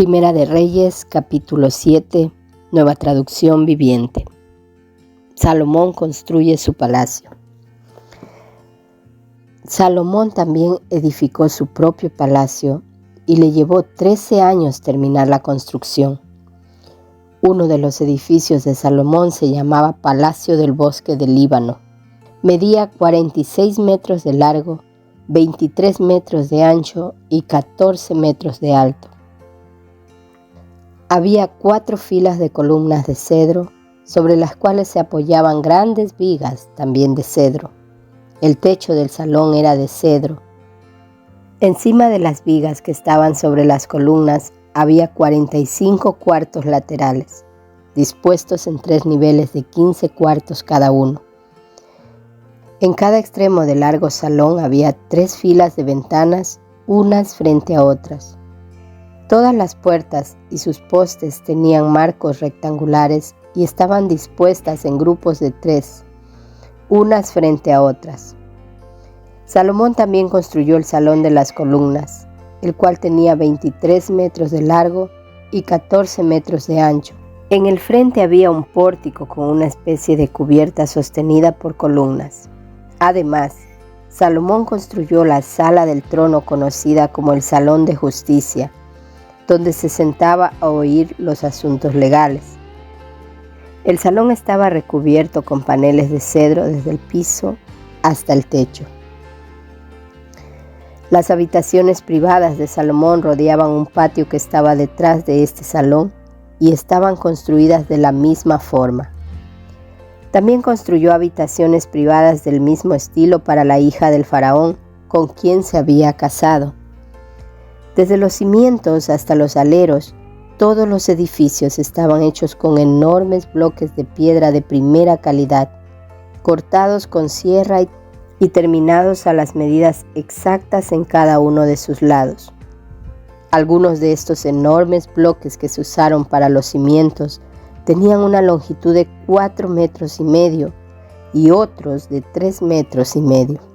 Primera de Reyes, capítulo 7, nueva traducción viviente. Salomón construye su palacio. Salomón también edificó su propio palacio y le llevó 13 años terminar la construcción. Uno de los edificios de Salomón se llamaba Palacio del Bosque del Líbano. Medía 46 metros de largo, 23 metros de ancho y 14 metros de alto. Había 4 filas de columnas de cedro, sobre las cuales se apoyaban grandes vigas también de cedro. El techo del salón era de cedro. Encima de las vigas que estaban sobre las columnas había 45 cuartos laterales, dispuestos en 3 niveles de 15 cuartos cada uno. En cada extremo del largo salón había 3 filas de ventanas, unas frente a otras. Todas las puertas y sus postes tenían marcos rectangulares y estaban dispuestas en grupos de 3, unas frente a otras. Salomón también construyó el Salón de las Columnas, el cual tenía 23 metros de largo y 14 metros de ancho. En el frente había un pórtico con una especie de cubierta sostenida por columnas. Además, Salomón construyó la sala del trono conocida como el Salón de Justicia, donde se sentaba a oír los asuntos legales. El salón estaba recubierto con paneles de cedro desde el piso hasta el techo. Las habitaciones privadas de Salomón rodeaban un patio que estaba detrás de este salón y estaban construidas de la misma forma. También construyó habitaciones privadas del mismo estilo para la hija del faraón, con quien se había casado. Desde los cimientos hasta los aleros, todos los edificios estaban hechos con enormes bloques de piedra de primera calidad, cortados con sierra y terminados a las medidas exactas en cada uno de sus lados. Algunos de estos enormes bloques que se usaron para los cimientos tenían una longitud de 4,5 metros y otros de 3,5 metros.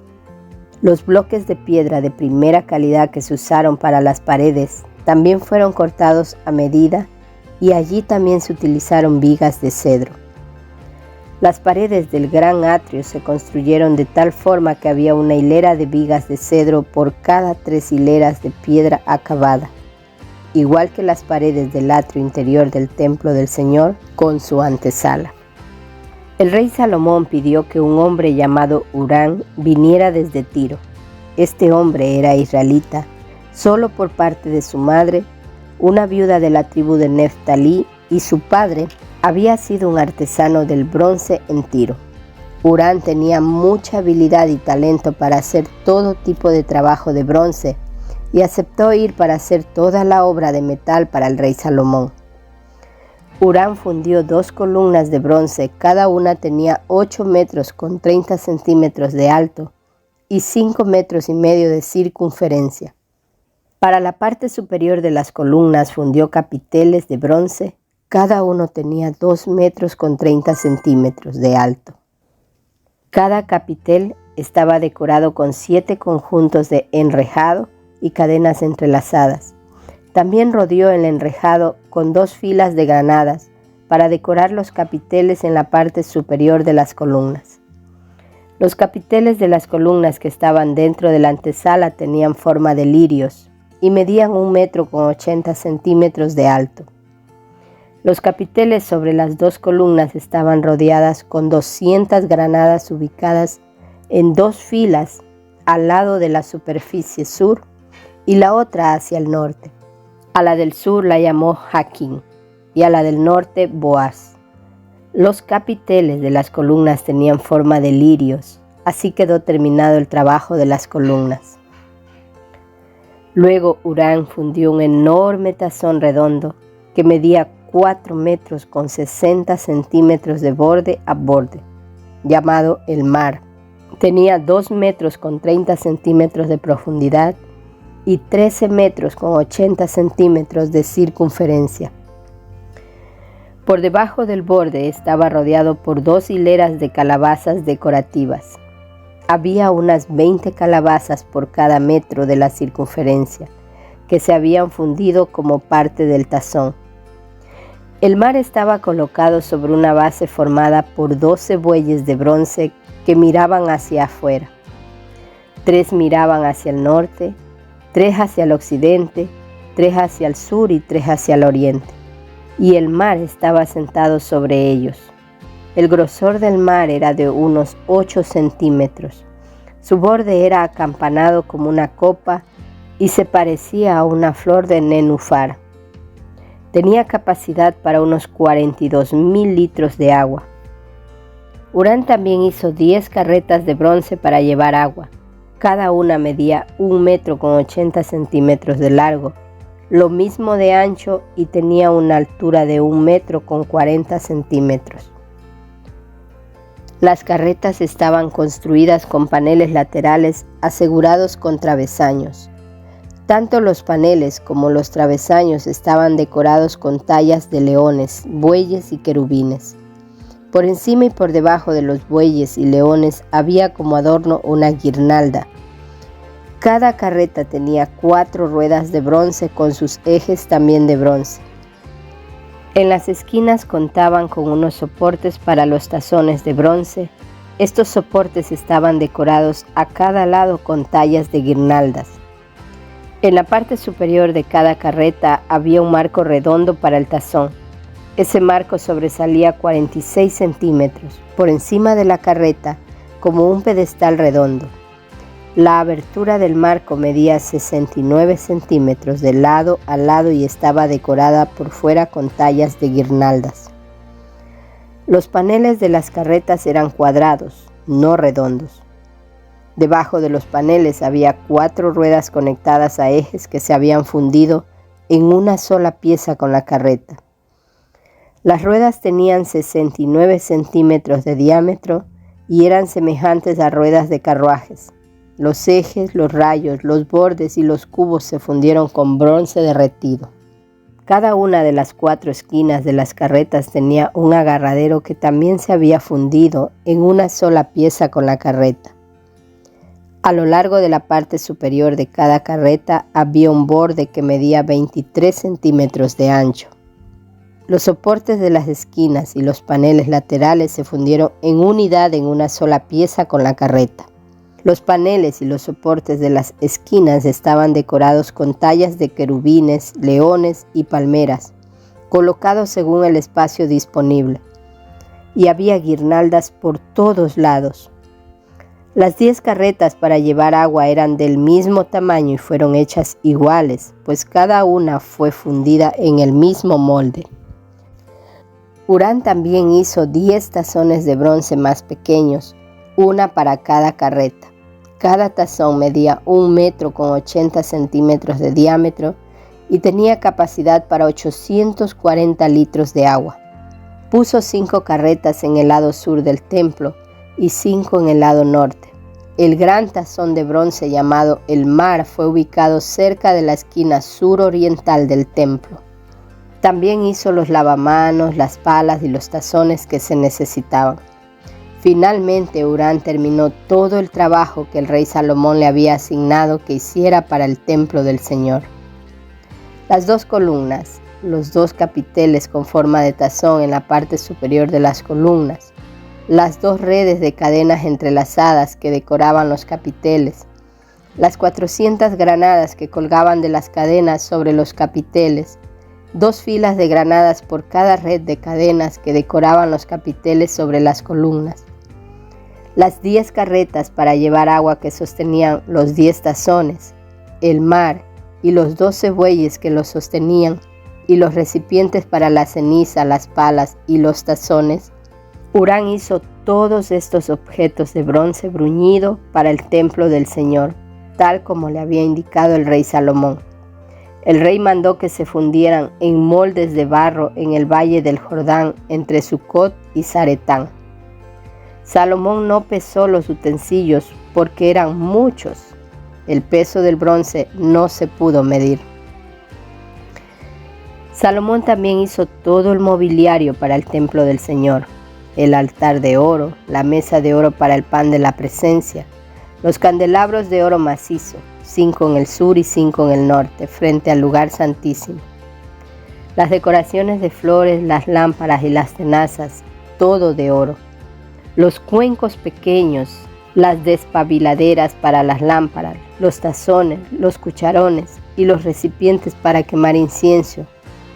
Los bloques de piedra de primera calidad que se usaron para las paredes también fueron cortados a medida y allí también se utilizaron vigas de cedro. Las paredes del gran atrio se construyeron de tal forma que había una hilera de vigas de cedro por cada 3 hileras de piedra acabada, igual que las paredes del atrio interior del templo del Señor con su antesala. El rey Salomón pidió que un hombre llamado Hurán viniera desde Tiro. Este hombre era israelita, solo por parte de su madre, una viuda de la tribu de Neftalí, y su padre había sido un artesano del bronce en Tiro. Hurán tenía mucha habilidad y talento para hacer todo tipo de trabajo de bronce y aceptó ir para hacer toda la obra de metal para el rey Salomón. Hurán fundió 2 columnas de bronce, cada una tenía 8 metros con 30 centímetros de alto y 5,5 metros de circunferencia. Para la parte superior de las columnas fundió capiteles de bronce, cada uno tenía 2 metros con 30 centímetros de alto. Cada capitel estaba decorado con 7 conjuntos de enrejado y cadenas entrelazadas. También rodeó el enrejado con 2 filas de granadas para decorar los capiteles en la parte superior de las columnas. Los capiteles de las columnas que estaban dentro de la antesala tenían forma de lirios y medían 1 metro con 80 centímetros de alto. Los capiteles sobre las 2 columnas estaban rodeadas con 200 granadas ubicadas en 2 filas al lado de la superficie sur y la otra hacia el norte. A la del sur la llamó Jaquín y a la del norte Boaz. Los capiteles de las columnas tenían forma de lirios, así quedó terminado el trabajo de las columnas. Luego Hurán fundió un enorme tazón redondo que medía 4 metros con 60 centímetros de borde a borde, llamado el mar. Tenía 2 metros con 30 centímetros de profundidad y 13 metros con 80 centímetros de circunferencia. Por debajo del borde estaba rodeado por 2 hileras de calabazas decorativas. Había unas 20 calabazas por cada metro de la circunferencia. que se habían fundido como parte del tazón. El mar estaba colocado sobre una base formada por 12 bueyes de bronce que miraban hacia afuera. 3 miraban hacia el norte, 3 hacia el occidente, 3 hacia el sur y 3 hacia el oriente. Y el mar estaba sentado sobre ellos. El grosor del mar era de unos 8 centímetros. Su borde era acampanado como una copa y se parecía a una flor de nenúfar. Tenía capacidad para unos 42.000 litros de agua. Hurán también hizo 10 carretas de bronce para llevar agua. Cada una medía 1 metro con 80 centímetros de largo, lo mismo de ancho, y tenía una altura de 1 metro con 40 centímetros. Las carretas estaban construidas con paneles laterales asegurados con travesaños. Tanto los paneles como los travesaños estaban decorados con tallas de leones, bueyes y querubines. Por encima y por debajo de los bueyes y leones había como adorno una guirnalda. Cada carreta tenía 4 ruedas de bronce con sus ejes también de bronce. En las esquinas contaban con unos soportes para los tazones de bronce. Estos soportes estaban decorados a cada lado con tallas de guirnaldas. En la parte superior de cada carreta había un marco redondo para el tazón. Ese marco sobresalía 46 centímetros por encima de la carreta como un pedestal redondo. La abertura del marco medía 69 centímetros de lado a lado y estaba decorada por fuera con tallas de guirnaldas. Los paneles de las carretas eran cuadrados, no redondos. Debajo de los paneles había 4 ruedas conectadas a ejes que se habían fundido en una sola pieza con la carreta. Las ruedas tenían 69 centímetros de diámetro y eran semejantes a ruedas de carruajes. Los ejes, los rayos, los bordes y los cubos se fundieron con bronce derretido. Cada una de las 4 esquinas de las carretas tenía un agarradero que también se había fundido en una sola pieza con la carreta. A lo largo de la parte superior de cada carreta había un borde que medía 23 centímetros de ancho. Los soportes de las esquinas y los paneles laterales se fundieron en unidad en una sola pieza con la carreta. Los paneles y los soportes de las esquinas estaban decorados con tallas de querubines, leones y palmeras, colocados según el espacio disponible, y había guirnaldas por todos lados. Las 10 carretas para llevar agua eran del mismo tamaño y fueron hechas iguales, pues cada una fue fundida en el mismo molde. Hurán también hizo 10 tazones de bronce más pequeños, una para cada carreta. Cada tazón medía 1 metro con 80 centímetros de diámetro y tenía capacidad para 840 litros de agua. Puso 5 carretas en el lado sur del templo y 5 en el lado norte. El gran tazón de bronce llamado el mar fue ubicado cerca de la esquina suroriental del templo. También hizo los lavamanos, las palas y los tazones que se necesitaban. Finalmente Hurán terminó todo el trabajo que el rey Salomón le había asignado que hiciera para el templo del Señor. Las 2 columnas, los 2 capiteles con forma de tazón en la parte superior de las columnas, las 2 redes de cadenas entrelazadas que decoraban los capiteles, las 400 granadas que colgaban de las cadenas sobre los capiteles, 2 filas de granadas por cada red de cadenas que decoraban los capiteles sobre las columnas, las 10 carretas para llevar agua que sostenían los 10 tazones, el mar y los 12 bueyes que los sostenían, y los recipientes para la ceniza, las palas y los tazones. Hurán hizo todos estos objetos de bronce bruñido para el templo del Señor, tal como le había indicado el rey Salomón. El rey mandó que se fundieran en moldes de barro en el valle del Jordán entre Sucot y Zaretán. Salomón no pesó los utensilios porque eran muchos. El peso del bronce no se pudo medir. Salomón también hizo todo el mobiliario para el templo del Señor: el altar de oro, la mesa de oro para el pan de la presencia, los candelabros de oro macizo, 5 en el sur y 5 en el norte, frente al lugar santísimo. Las decoraciones de flores, las lámparas y las tenazas, todo de oro. Los cuencos pequeños, las despabiladeras para las lámparas, los tazones, los cucharones y los recipientes para quemar incienso,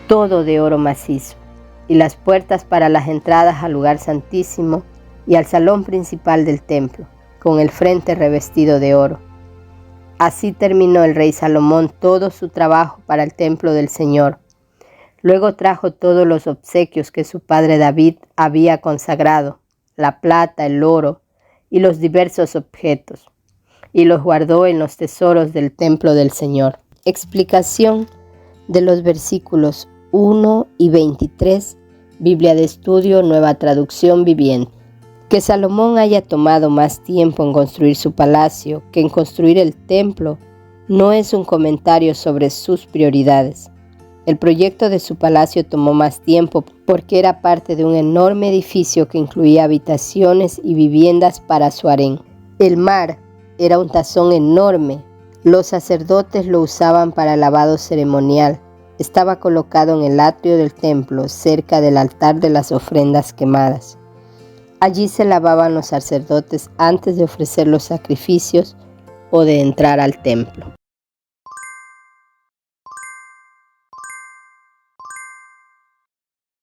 todo de oro macizo. Y las puertas para las entradas al lugar santísimo y al salón principal del templo, con el frente revestido de oro. Así terminó el rey Salomón todo su trabajo para el templo del Señor. Luego trajo todos los obsequios que su padre David había consagrado, la plata, el oro y los diversos objetos, y los guardó en los tesoros del templo del Señor. Explicación de los versículos 1 y 23, Biblia de Estudio, Nueva Traducción Viviente. Que Salomón haya tomado más tiempo en construir su palacio que en construir el templo no es un comentario sobre sus prioridades. El proyecto de su palacio tomó más tiempo porque era parte de un enorme edificio que incluía habitaciones y viviendas para su harén. El mar era un tazón enorme. Los sacerdotes lo usaban para lavado ceremonial. Estaba colocado en el atrio del templo, cerca del altar de las ofrendas quemadas. Allí se lavaban los sacerdotes antes de ofrecer los sacrificios o de entrar al templo.